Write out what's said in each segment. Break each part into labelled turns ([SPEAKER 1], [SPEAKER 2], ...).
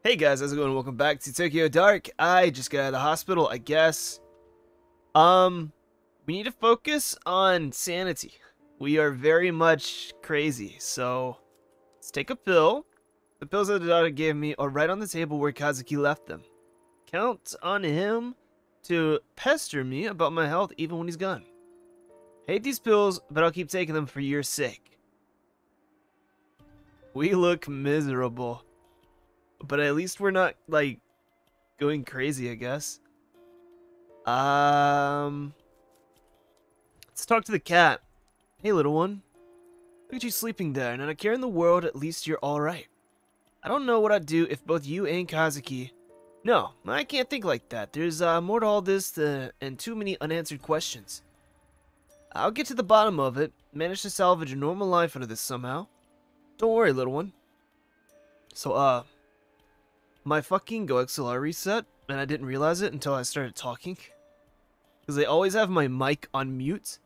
[SPEAKER 1] Hey guys, how's it going? Welcome back to Tokyo Dark. I just got out of the hospital, I guess. We need to focus on sanity. We are very much crazy, so let's take a pill. The pills that the doctor gave me are right on the table where Kazuki left them. Count on him to pester me about my health even when he's gone. Hate these pills, but I'll keep taking them for your sake. We look miserable. But at least we're not, like, going crazy, I guess. Let's talk to the cat. Hey, little one. Look at you sleeping there. Not a care in the world, at least you're alright. I don't know what I'd do if both you and Kazuki... No, I can't think like that. There's more to all this and too many unanswered questions. I'll get to the bottom of it. Manage to salvage a normal life out of this somehow. Don't worry, little one. So, my fucking GoXLR reset, and I didn't realize it until I started talking. Because I always have my mic on mute.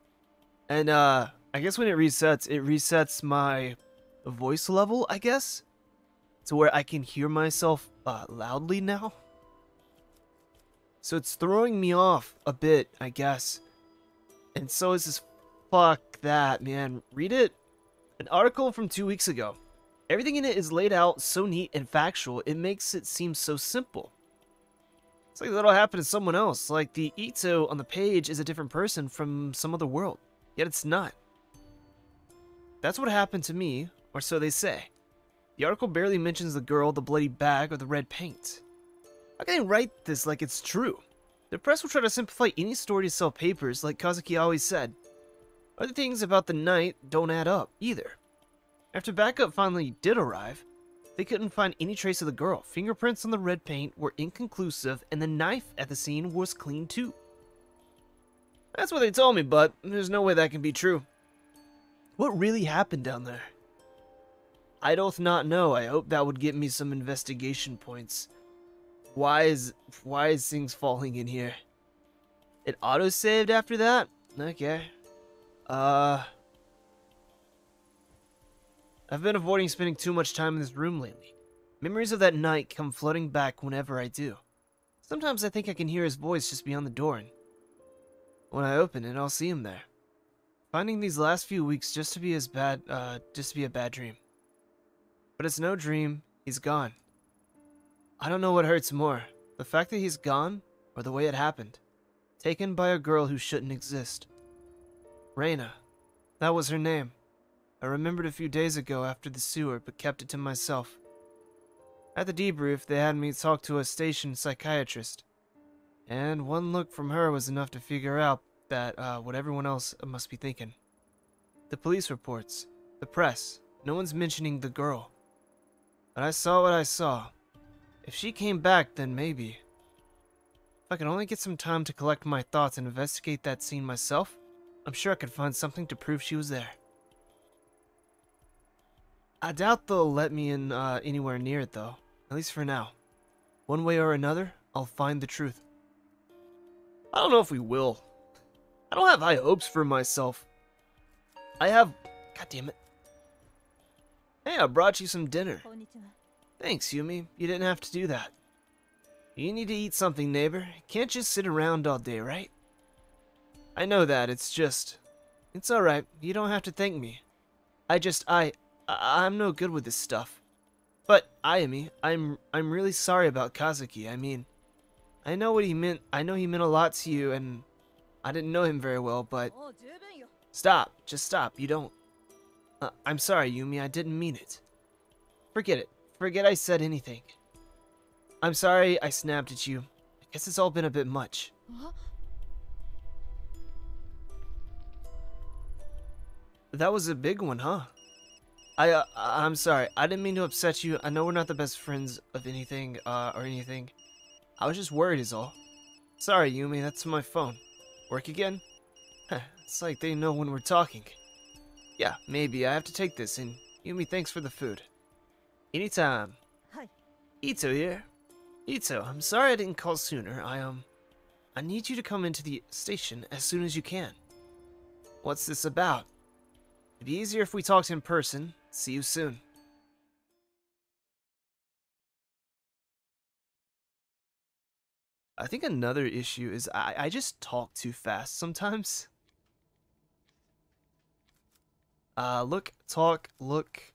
[SPEAKER 1] And, I guess when it resets my voice level, I guess? To where I can hear myself, loudly now. So it's throwing me off a bit, I guess. And so is this... Fuck that, man. Read it. An article from 2 weeks ago. Everything in it is laid out so neat and factual, it makes it seem so simple. It's like that'll happen to someone else, like the Ito on the page is a different person from some other world, yet it's not. That's what happened to me, or so they say. The article barely mentions the girl, the bloody bag, or the red paint. How can they write this like it's true? The press will try to simplify any story to sell papers, like Kazuki always said. Other things about the night don't add up, either. After backup finally did arrive, they couldn't find any trace of the girl. Fingerprints on the red paint were inconclusive, and the knife at the scene was clean too. That's what they told me, but there's no way that can be true. What really happened down there? I doth not know. I hope that would get me some investigation points. Why is things falling in here? It auto-saved after that? Okay. I've been avoiding spending too much time in this room lately. Memories of that night come flooding back whenever I do. Sometimes I think I can hear his voice just beyond the door, and when I open it, I'll see him there. Finding these last few weeks just to be a bad dream. But it's no dream, he's gone. I don't know what hurts more, the fact that he's gone, or the way it happened. Taken by a girl who shouldn't exist. Reina, that was her name. I remembered a few days ago after the sewer, but kept it to myself. At the debrief, they had me talk to a station psychiatrist. And one look from her was enough to figure out that, what everyone else must be thinking. The police reports, the press, no one's mentioning the girl. But I saw what I saw. If she came back, then maybe. If I could only get some time to collect my thoughts and investigate that scene myself, I'm sure I could find something to prove she was there. I doubt they'll let me in anywhere near it, though. At least for now. One way or another, I'll find the truth. I don't know if we will. I don't have high hopes for myself. I have... God damn it. Hey, I brought you some dinner. Thanks, Yumi. You didn't have to do that. You need to eat something, neighbor. Can't just sit around all day, right? I know that. It's alright. You don't have to thank me. I'm no good with this stuff. But, Ayumi, I'm really sorry about Kazuki. I mean, I know what he meant. I know he meant a lot to you, and I didn't know him very well, but... Stop. Just stop. You don't... I'm sorry, Yumi. I didn't mean it. Forget it. Forget I said anything. I'm sorry I snapped at you. I guess it's all been a bit much. That was a big one, huh? I'm sorry. I didn't mean to upset you. I know we're not the best friends of anything, or anything. I was just worried is all. Sorry, Yumi, that's my phone. Work again? Huh, it's like they know when we're talking. Yeah, maybe. I have to take this, and Yumi, thanks for the food. Anytime. Hi. Ito here. Ito, I'm sorry I didn't call sooner. I need you to come into the station as soon as you can. What's this about? It'd be easier if we talked in person. See you soon. I think another issue is I just talk too fast sometimes. Look, talk, look,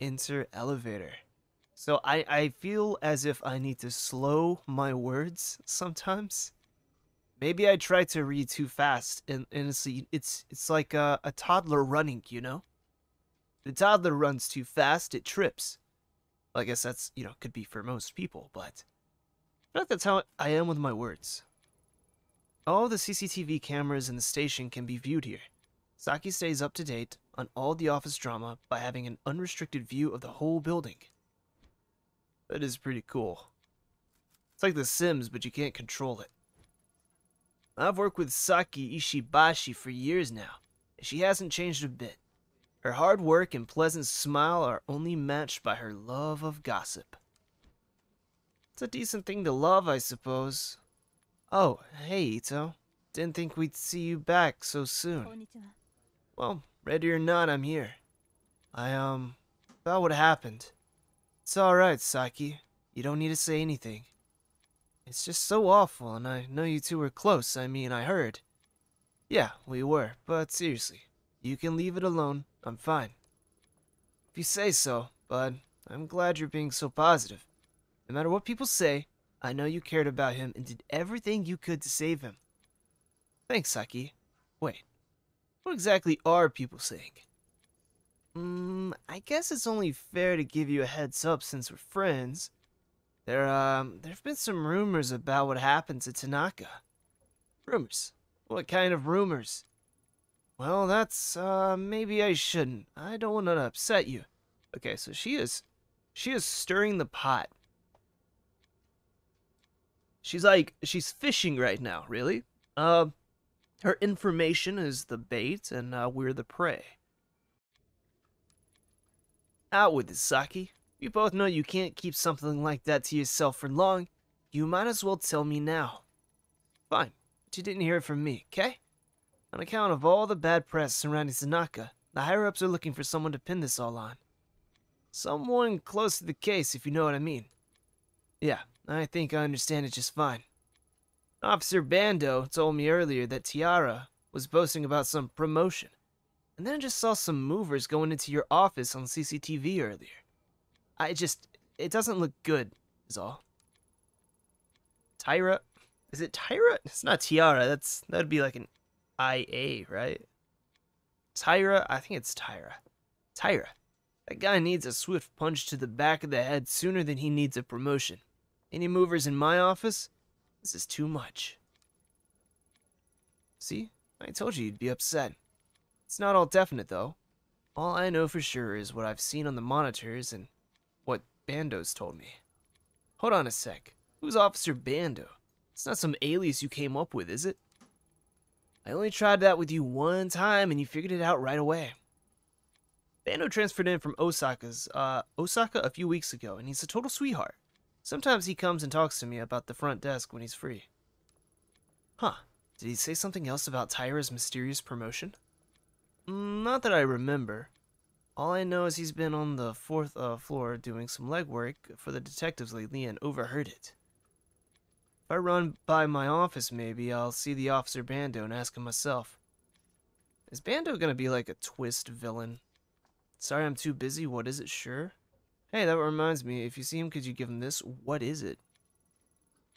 [SPEAKER 1] enter, elevator. So I feel as if I need to slow my words sometimes. Maybe I try to read too fast, and it's like a toddler running, you know? The toddler runs too fast, it trips. Well, I guess that's, could be for most people, but I feel like that's how I am with my words. All the CCTV cameras in the station can be viewed here. Saki stays up to date on all the office drama by having an unrestricted view of the whole building. That is pretty cool. It's like The Sims, but you can't control it. I've worked with Saki Ishibashi for years now, and she hasn't changed a bit. Her hard work and pleasant smile are only matched by her love of gossip. It's a decent thing to love, I suppose. Oh, hey, Ito. Didn't think we'd see you back so soon. Well, ready or not, I'm here. About what happened. It's alright, Saki. You don't need to say anything. It's just so awful, and I know you two were close. I mean, I heard. Yeah, we were, but seriously, you can leave it alone. I'm fine. If you say so, bud, I'm glad you're being so positive. No matter what people say, I know you cared about him and did everything you could to save him. Thanks, Saki. Wait, what exactly are people saying? I guess it's only fair to give you a heads up since we're friends. There've been some rumors about what happened to Tanaka. Rumors? What kind of rumors? Well, maybe I shouldn't. I don't want to upset you. Okay, so she is stirring the pot. She's fishing right now, really. Her information is the bait, and we're the prey. Out with it, Saki. We both know you can't keep something like that to yourself for long. You might as well tell me now. Fine, but you didn't hear it from me, okay? On account of all the bad press surrounding Tanaka, the higher-ups are looking for someone to pin this all on. Someone close to the case, if you know what I mean. Yeah, I think I understand it just fine. Officer Bando told me earlier that Tiara was boasting about some promotion, and then I just saw some movers going into your office on CCTV earlier. It doesn't look good, is all. Tyra? Is it Tyra? It's not Tiara, that'd be like an IA, right? Tyra? I think it's Tyra. Tyra. That guy needs a swift punch to the back of the head sooner than he needs a promotion. Any movers in my office? This is too much. See? I told you you'd be upset. It's not all definite, though. All I know for sure is what I've seen on the monitors and what Bando's told me. Hold on a sec. Who's Officer Bando? It's not some alias you came up with, is it? I only tried that with you one time and you figured it out right away. Bando transferred in from Osaka a few weeks ago, and he's a total sweetheart. Sometimes he comes and talks to me about the front desk when he's free. Huh. Did he say something else about Tyra's mysterious promotion? Not that I remember. All I know is he's been on the 4th floor doing some legwork for the detectives lately and overheard it. If I run by my office, maybe I'll see the Officer Bando and ask him myself. Is Bando gonna be like a twist villain? Sorry, I'm too busy. What is it, sure? Hey, that reminds me. If you see him, could you give him this? What is it?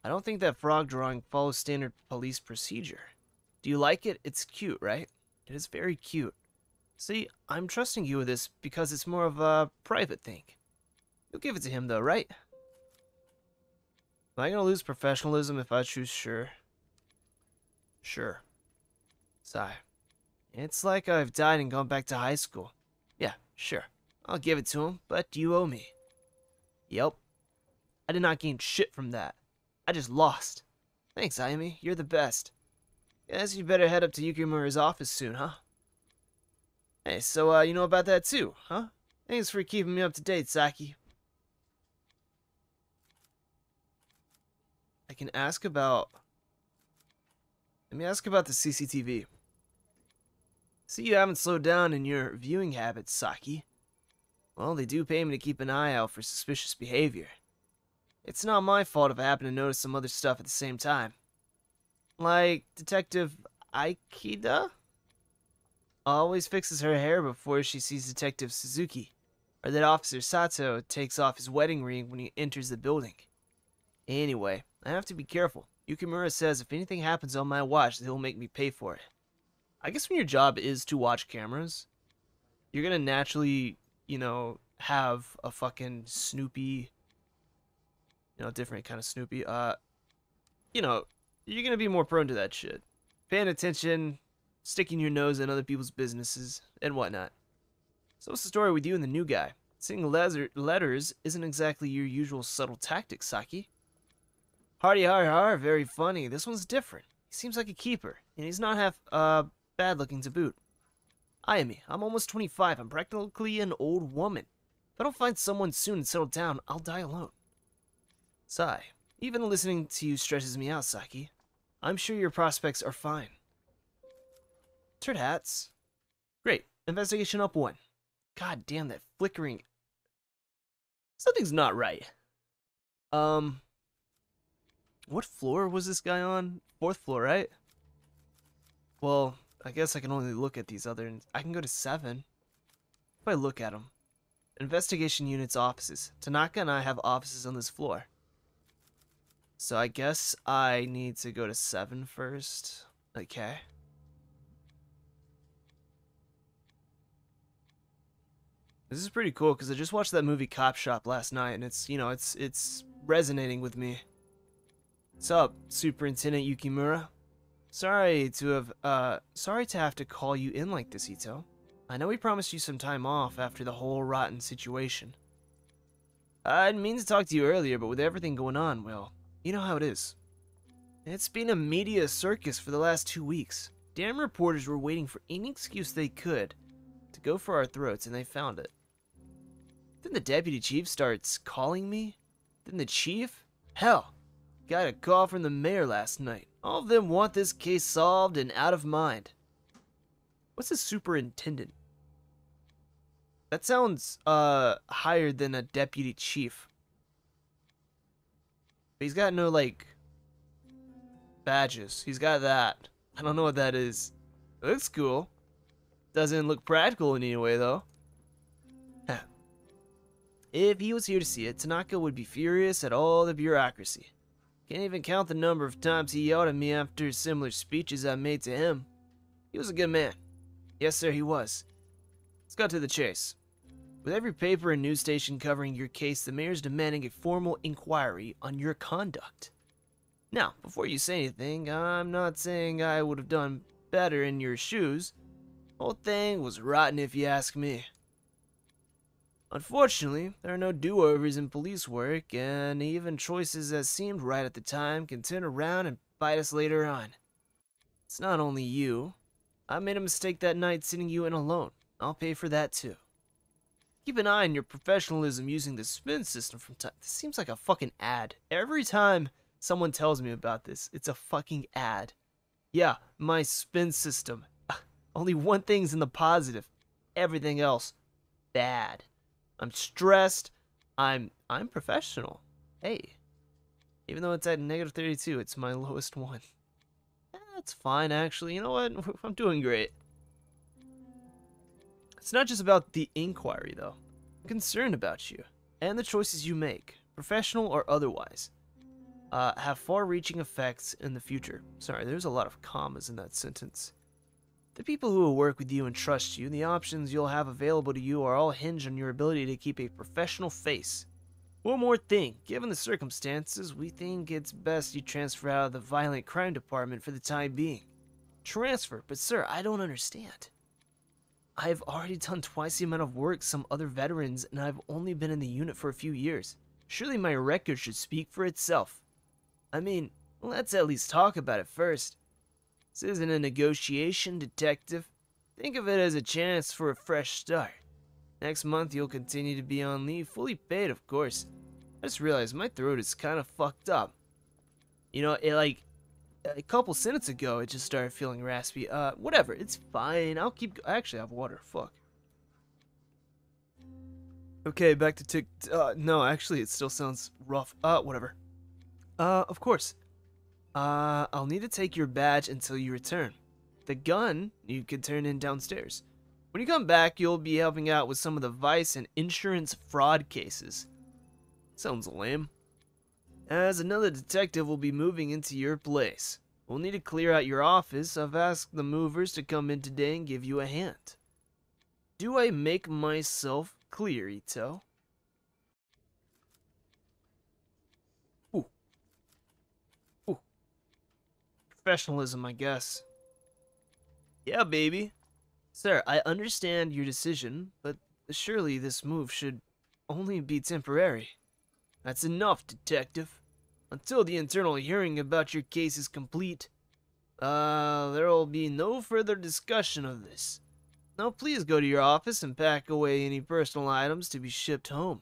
[SPEAKER 1] I don't think that frog drawing follows standard police procedure. Do you like it? It's cute, right? It is very cute. See, I'm trusting you with this because it's more of a private thing. You'll give it to him, though, right? Am I gonna lose professionalism if I choose sure? Sure. Sigh. It's like I've died and gone back to high school. Yeah, sure. I'll give it to him, but you owe me. Yep. I did not gain shit from that. I just lost. Thanks, Ayumi. You're the best. Guess you better head up to Yukimura's office soon, huh? Hey, so, you know about that too, huh? Thanks for keeping me up to date, Saki. I can ask about... Let me ask about the CCTV. See, you haven't slowed down in your viewing habits, Saki. Well, they do pay me to keep an eye out for suspicious behavior. It's not my fault if I happen to notice some other stuff at the same time. Like Detective Aikida always fixes her hair before she sees Detective Suzuki, or that Officer Sato takes off his wedding ring when he enters the building. Anyway, I have to be careful. Yukimura says if anything happens on my watch, he'll make me pay for it. I guess when your job is to watch cameras, you're gonna naturally, have a fucking Snoopy, different kind of Snoopy. You're gonna be more prone to that shit. Paying attention, sticking your nose in other people's businesses, and whatnot. So what's the story with you and the new guy? Sending letters isn't exactly your usual subtle tactic, Saki. Hardy har har, very funny. This one's different. He seems like a keeper, and he's not half, bad looking to boot. Ayami, I'm almost 25. I'm practically an old woman. If I don't find someone soon and settle down, I'll die alone. Sigh. Even listening to you stresses me out, Saki. I'm sure your prospects are fine. Turd hats. Great. Investigation up 1. God damn, that flickering. Something's not right. What floor was this guy on? 4th floor, right? Well, I guess I can only look at these other... I can go to 7. If I look at them. Investigation unit's offices. Tanaka and I have offices on this floor. So I guess I need to go to 7 first. Okay. This is pretty cool because I just watched that movie Cop Shop last night and it's, it's resonating with me. What's up, Superintendent Yukimura? Sorry to have to call you in like this, Ito. I know we promised you some time off after the whole rotten situation. I didn't mean to talk to you earlier, but with everything going on, well, you know how it is. It's been a media circus for the last 2 weeks. Damn reporters were waiting for any excuse they could to go for our throats, and they found it. Then the deputy chief starts calling me. Then the chief? Hell, got a call from the mayor last night. All of them want this case solved and out of mind. What's a superintendent? That sounds, higher than a deputy chief. But he's got no, badges. He's got that. I don't know what that is. It looks cool. Doesn't look practical in any way, though. If he was here to see it, Tanaka would be furious at all the bureaucracy. Can't even count the number of times he yelled at me after similar speeches I made to him. He was a good man. Yes, sir, he was. Let's cut to the chase. With every paper and news station covering your case, the mayor's demanding a formal inquiry on your conduct. Now, before you say anything, I'm not saying I would have done better in your shoes. The whole thing was rotten if you ask me. Unfortunately, there are no do-overs in police work, and even choices that seemed right at the time can turn around and bite us later on. It's not only you. I made a mistake that night sending you in alone. I'll pay for that too. Keep an eye on your professionalism using the spin system from time. This seems like a fucking ad. Every time someone tells me about this, it's a fucking ad. Yeah, my spin system. Only one thing's in the positive. Everything else, bad. I'm stressed. I'm professional. Hey. Even though it's at -32, it's my lowest one. That's fine, actually. You know what? I'm doing great. It's not just about the inquiry, though. I'm concerned about you and the choices you make, professional or otherwise, have far-reaching effects in the future. Sorry, there's a lot of commas in that sentence. The people who will work with you and trust you, the options you'll have available to you are all hinged on your ability to keep a professional face. One more thing, given the circumstances, we think it's best you transfer out of the violent crime department for the time being. Transfer? But sir, I don't understand. I've already done twice the amount of work some other veterans, and I've only been in the unit for a few years. Surely my record should speak for itself. I mean, let's at least talk about it first. This isn't a negotiation, detective. Think of it as a chance for a fresh start. Next month you'll continue to be on leave, fully paid, of course. I just realized my throat is kind of fucked up. You know, a couple sentences ago, it just started feeling raspy. Whatever, it's fine. I actually have water, fuck. Okay, back to no, actually, it still sounds rough. Whatever. Of course. I'll need to take your badge until you return. The gun you could turn in downstairs. When you come back, you'll be helping out with some of the vice and insurance fraud cases. Sounds lame. As another detective will be moving into your place. We'll need to clear out your office. I've asked the movers to come in today and give you a hand. Do I make myself clear, Ito? Ooh, ooh. Professionalism, I guess. Yeah, baby. Sir, I understand your decision, but surely this move should only be temporary. That's enough, detective. Until the internal hearing about your case is complete, there will be no further discussion of this. Now please go to your office and pack away any personal items to be shipped home.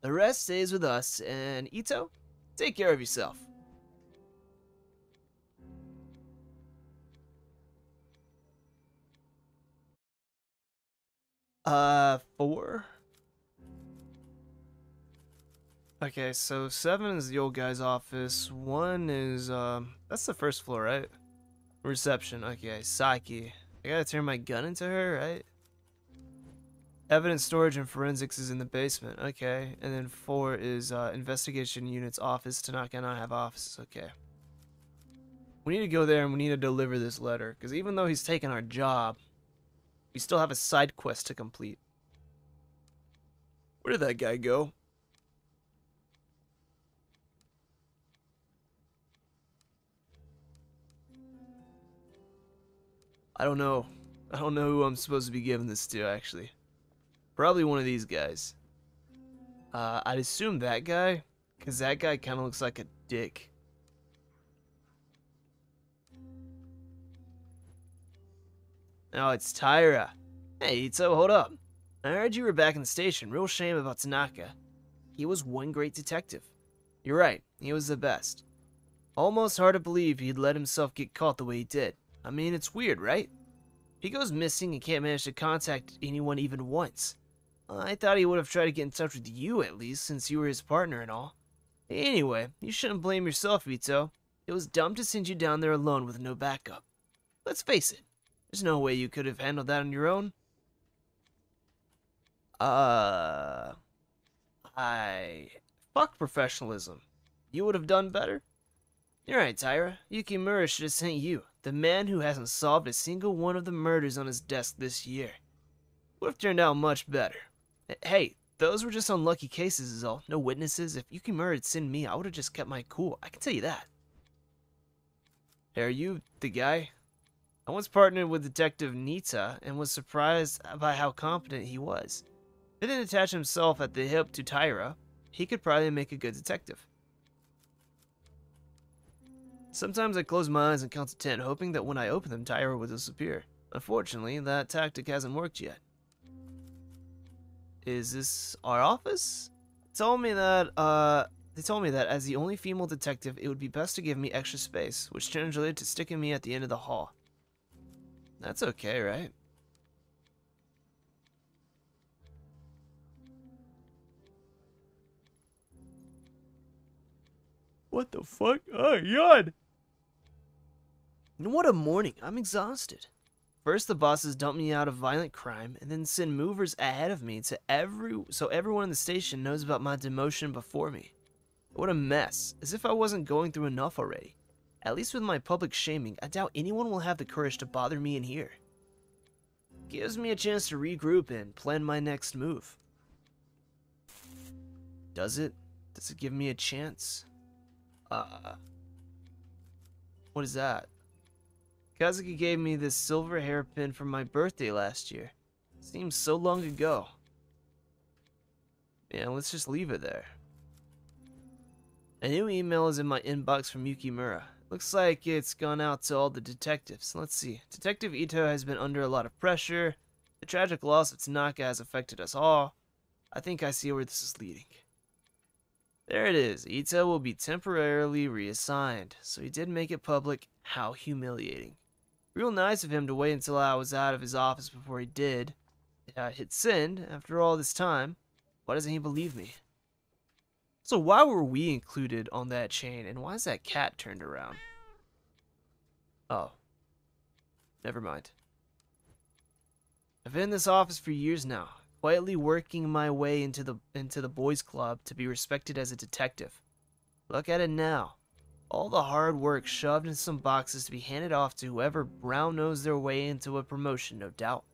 [SPEAKER 1] The rest stays with us, and Ito, take care of yourself. 4? Okay, so 7 is the old guy's office. 1 is, that's the first floor, right? Reception, okay, Saki. I gotta turn my gun into her, right? Evidence storage and forensics is in the basement, okay. And then 4 is, investigation unit's office. Tanaka and I have offices, okay. We need to go there and we need to deliver this letter, because even though he's taken our job, we still have a side quest to complete. Where did that guy go? I don't know. I don't know who I'm supposed to be giving this to, actually. Probably one of these guys. I'd assume that guy, because that guy kind of looks like a dick. Oh, it's Tyra. Hey, Ito, hold up. I heard you were back in the station. Real shame about Tanaka. He was one great detective. You're right, he was the best. Almost hard to believe he'd let himself get caught the way he did. I mean, it's weird, right? He goes missing and can't manage to contact anyone even once. I thought he would have tried to get in touch with you at least, since you were his partner and all. Anyway, you shouldn't blame yourself, Ito. It was dumb to send you down there alone with no backup. Let's face it, there's no way you could have handled that on your own. I... Fuck professionalism. You would have done better? You're right, Tyra. Yukimura should have sent you, the man who hasn't solved a single one of the murders on his desk this year. Would have turned out much better. Hey, those were just unlucky cases is all. No witnesses. If Yukimura had sent me, I would have just kept my cool. I can tell you that. Hey, are you the guy? I once partnered with Detective Nita and was surprised by how competent he was. If he didn't attach himself at the hip to Tyra, he could probably make a good detective. Sometimes I close my eyes and count to 10, hoping that when I open them, Tyra will disappear. Unfortunately, that tactic hasn't worked yet. Is this our office? They told me that as the only female detective, it would be best to give me extra space, which translated to sticking me at the end of the hall. That's okay, right? What the fuck? Oh, yawn! And what a morning. I'm exhausted. First, the bosses dump me out of violent crime, and then send movers ahead of me to so everyone in the station knows about my demotion before me. What a mess, as if I wasn't going through enough already. At least with my public shaming, I doubt anyone will have the courage to bother me in here. Gives me a chance to regroup and plan my next move. Does it? Does it give me a chance? What is that? Kazuki gave me this silver hairpin for my birthday last year. Seems so long ago. Yeah, let's just leave it there. A new email is in my inbox from Yukimura. Looks like it's gone out to all the detectives. Let's see. Detective Ito has been under a lot of pressure. The tragic loss of Tanaka has affected us all. I think I see where this is leading. There it is. Ito will be temporarily reassigned. So he did make it public. How humiliating. Real nice of him to wait until I was out of his office before he did. Hit send after all this time. Why doesn't he believe me? So why were we included on that chain, and why is that cat turned around? Oh. Never mind. I've been in this office for years now, quietly working my way into the boys' club to be respected as a detective. Look at it now. All the hard work shoved in some boxes to be handed off to whoever brown-nosed their way into a promotion, no doubt.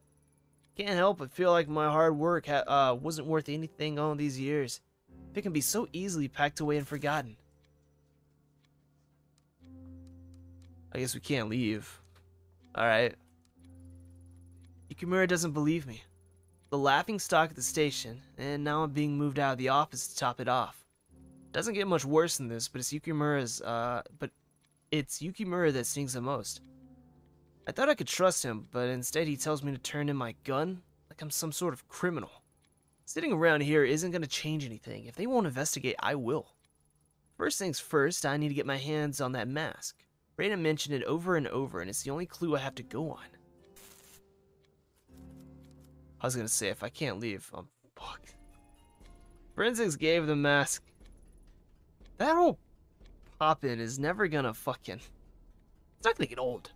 [SPEAKER 1] Can't help but feel like my hard work wasn't worth anything all these years. It can be so easily packed away and forgotten. I guess we can't leave. Alright. Yukimura doesn't believe me. The laughing stock at the station, and now I'm being moved out of the office to top it off. Doesn't get much worse than this, but it's Yukimura that stings the most. I thought I could trust him, but instead he tells me to turn in my gun like I'm some sort of criminal. Sitting around here isn't going to change anything. If they won't investigate, I will. First things first, I need to get my hands on that mask. Brayden mentioned it over and over, and it's the only clue I have to go on. I was going to say, if I can't leave, I'm fucked. Forensics gave the mask. That whole pop-in is never going to fucking... It's not going to get old.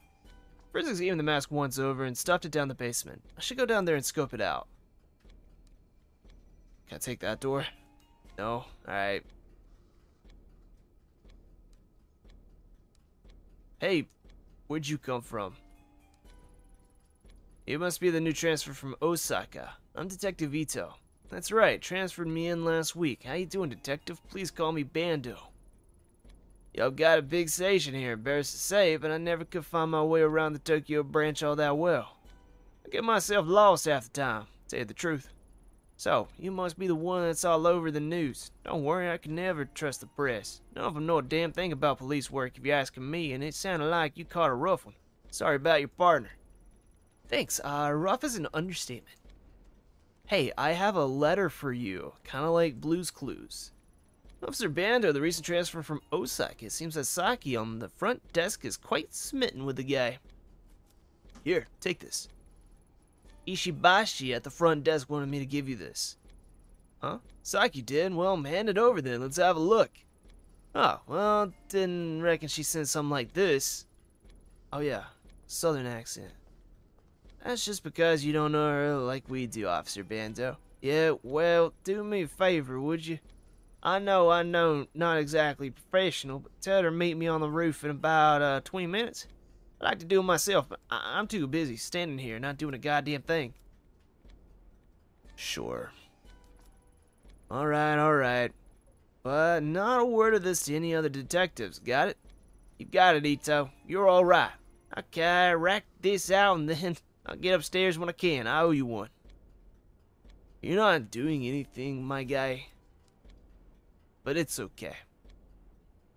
[SPEAKER 1] Forensics gave him the mask once over and stuffed it down the basement. I should go down there and scope it out. Can I take that door? No? Alright. Hey, where'd you come from? You must be the new transfer from Osaka. I'm Detective Ito. That's right, transferred me in last week. How you doing, Detective? Please call me Bando. Y'all got a big station here, embarrassed to say, but I never could find my way around the Tokyo branch all that well. I get myself lost half the time, to tell you the truth. So, you must be the one that's all over the news. Don't worry, I can never trust the press. None of them know a damn thing about police work if you're asking me, and it sounded like you caught a rough one. Sorry about your partner. Thanks, rough is an understatement. Hey, I have a letter for you, kinda like Blue's Clues. Officer Bando, the recent transfer from Osaka. It seems that Saki on the front desk is quite smitten with the guy. Here, take this. Ishibashi at the front desk wanted me to give you this. Huh? Saki did? Well, hand it over then. Let's have a look. Oh, well, didn't reckon she sent something like this. Oh yeah, southern accent. That's just because you don't know her like we do, Officer Bando. Yeah, well, do me a favor, would you? I know, not exactly professional, but tell her to meet me on the roof in about 20 minutes. I'd like to do it myself, but I'm too busy standing here not doing a goddamn thing. Sure. Alright. But not a word of this to any other detectives, got it? You got it, Ito. You're alright. Okay, rack this out and then I'll get upstairs when I can. I owe you one. You're not doing anything, my guy. But it's okay.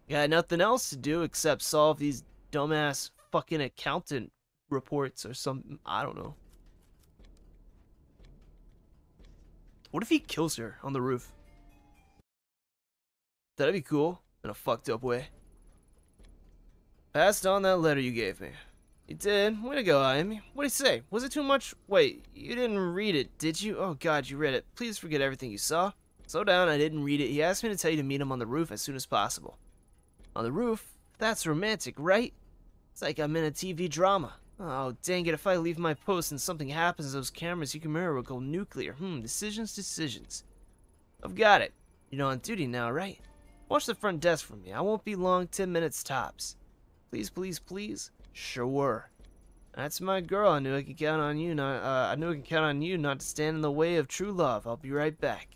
[SPEAKER 1] Got nothing else to do except solve these dumbass fucking accountant reports or something. I don't know. What if he kills her on the roof? That'd be cool in a fucked up way. Passed on that letter you gave me. You did? Way to go, Amy. What'd he say? Was it too much? Wait, you didn't read it, did you? Oh god, you read it. Please forget everything you saw. Slow down, I didn't read it. He asked me to tell you to meet him on the roof as soon as possible. On the roof? That's romantic, right? It's like I'm in a TV drama. Oh, dang it, if I leave my post and something happens to those cameras, Yukimura will go nuclear. Decisions. I've got it. You're on duty now, right? Watch the front desk for me. I won't be long, 10 minutes tops. Please. Sure. That's my girl. I knew I could count on you not to stand in the way of true love. I'll be right back.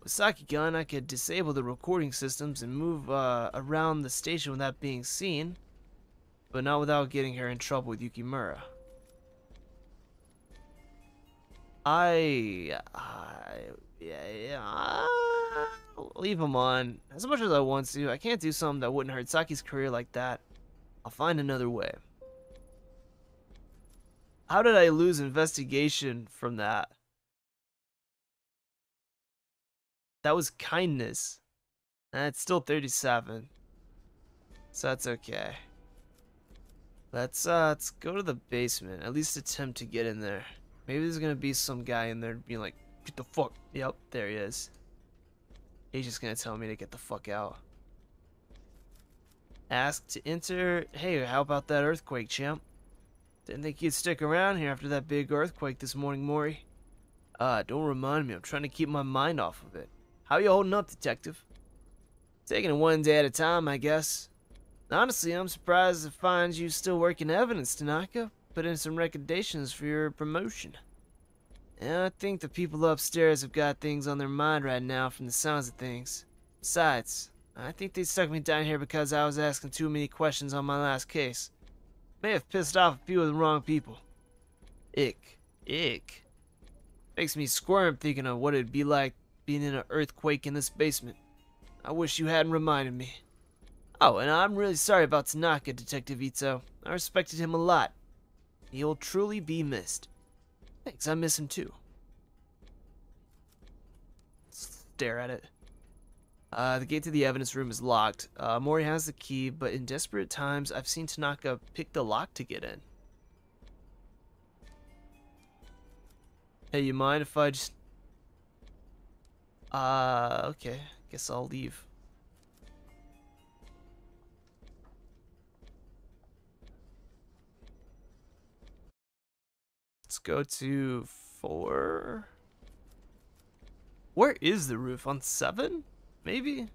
[SPEAKER 1] With Saki-gun, I could disable the recording systems and move around the station without being seen, but not without getting her in trouble with Yukimura. I'll leave him on. As much as I want to, I can't do something that wouldn't hurt Saki's career like that. I'll find another way. How did I lose investigation from that? That was kindness. It's still 37. So that's okay. Let's go to the basement. At least attempt to get in there. Maybe there's gonna be some guy in there being like, Get the fuck. Yep, there he is. He's just gonna tell me to get the fuck out. Ask to enter. Hey, how about that earthquake, champ? Didn't think you'd stick around here after that big earthquake this morning, Maury. Don't remind me. I'm trying to keep my mind off of it. How you holding up, detective? Taking it one day at a time, I guess. Honestly, I'm surprised to find you still working evidence, Tanaka. Put in some recommendations for your promotion. Yeah, I think the people upstairs have got things on their mind right now from the sounds of things. Besides, I think they stuck me down here because I was asking too many questions on my last case. May have pissed off a few of the wrong people. Ick. Ick. Makes me squirm thinking of what it'd be like being in an earthquake in this basement. I wish you hadn't reminded me. Oh, and I'm really sorry about Tanaka, Detective Ito. I respected him a lot. He'll truly be missed. Thanks, I miss him too. Stare at it. The gate to the evidence room is locked. Mori has the key, but in desperate times, I've seen Tanaka pick the lock to get in. Hey, you mind if I just... okay. Guess I'll leave. Let's go to 4. Where is the roof? On 7? Maybe?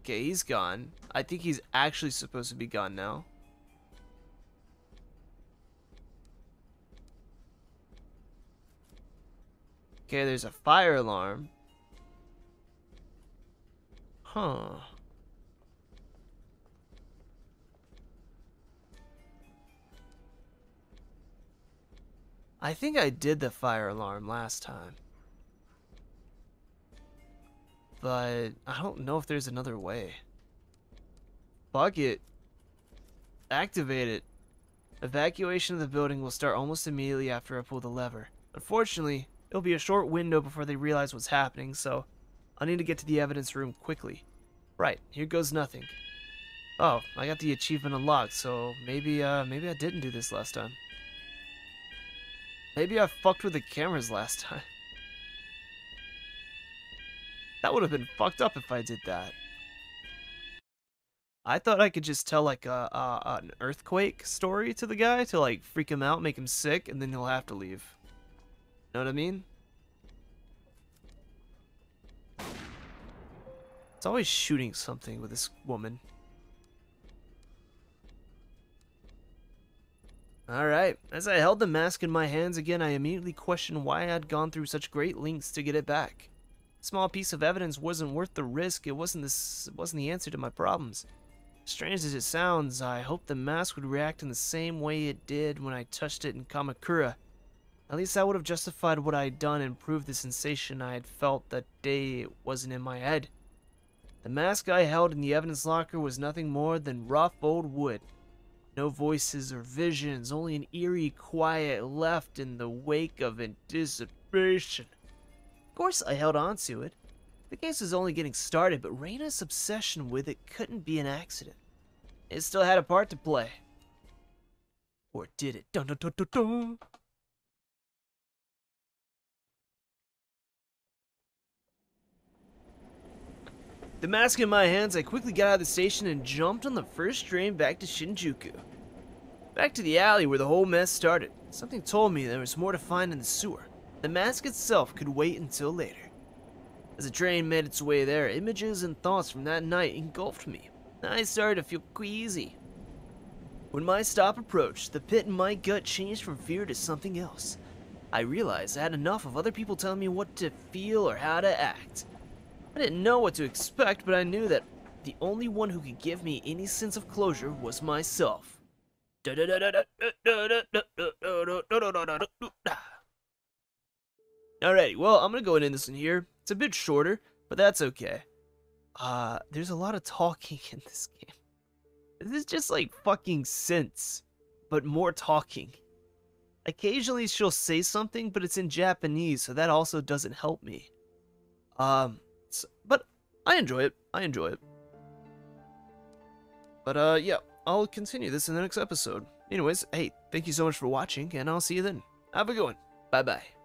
[SPEAKER 1] Okay, he's gone. I think he's actually supposed to be gone now. Okay, there's a fire alarm. Huh. I think I did the fire alarm last time. But I don't know if there's another way. Fuck it. Activate it. Evacuation of the building will start almost immediately after I pull the lever. Unfortunately, it'll be a short window before they realize what's happening, so I need to get to the evidence room quickly. Right, here goes nothing. Oh, I got the achievement unlocked, so maybe I didn't do this last time. Maybe I fucked with the cameras last time. That would have been fucked up if I did that. I thought I could just tell like an earthquake story to the guy to like freak him out, make him sick, and then he'll have to leave. Know what I mean? It's always shooting something with this woman. Alright, as I held the mask in my hands again, I immediately questioned why I'd gone through such great lengths to get it back. A small piece of evidence wasn't worth the risk. It wasn't the answer to my problems. Strange as it sounds, I hoped the mask would react in the same way it did when I touched it in Kamakura. At least that would have justified what I had done and proved the sensation I had felt that day wasn't in my head. The mask I held in the evidence locker was nothing more than rough old wood. No voices or visions, only an eerie quiet left in the wake of anticipation. Of course I held on to it. The case was only getting started, but Reina's obsession with it couldn't be an accident. It still had a part to play. Or did it? Dun, dun, dun, dun, dun. The mask in my hands, I quickly got out of the station and jumped on the first train back to Shinjuku. Back to the alley where the whole mess started. Something told me there was more to find in the sewer. The mask itself could wait until later. As the train made its way there, images and thoughts from that night engulfed me. I started to feel queasy. When my stop approached, the pit in my gut changed from fear to something else. I realized I had enough of other people telling me what to feel or how to act. I didn't know what to expect, but I knew that the only one who could give me any sense of closure was myself. Alrighty, well, I'm gonna go ahead and end this one here. It's a bit shorter, but that's okay. There's a lot of talking in this game. This is just like fucking sense, but more talking. Occasionally she'll say something, but it's in Japanese, so that also doesn't help me. But I enjoy it. But yeah, I'll continue this in the next episode. Anyways, hey, thank you so much for watching, and I'll see you then. Have a good one. Bye-bye.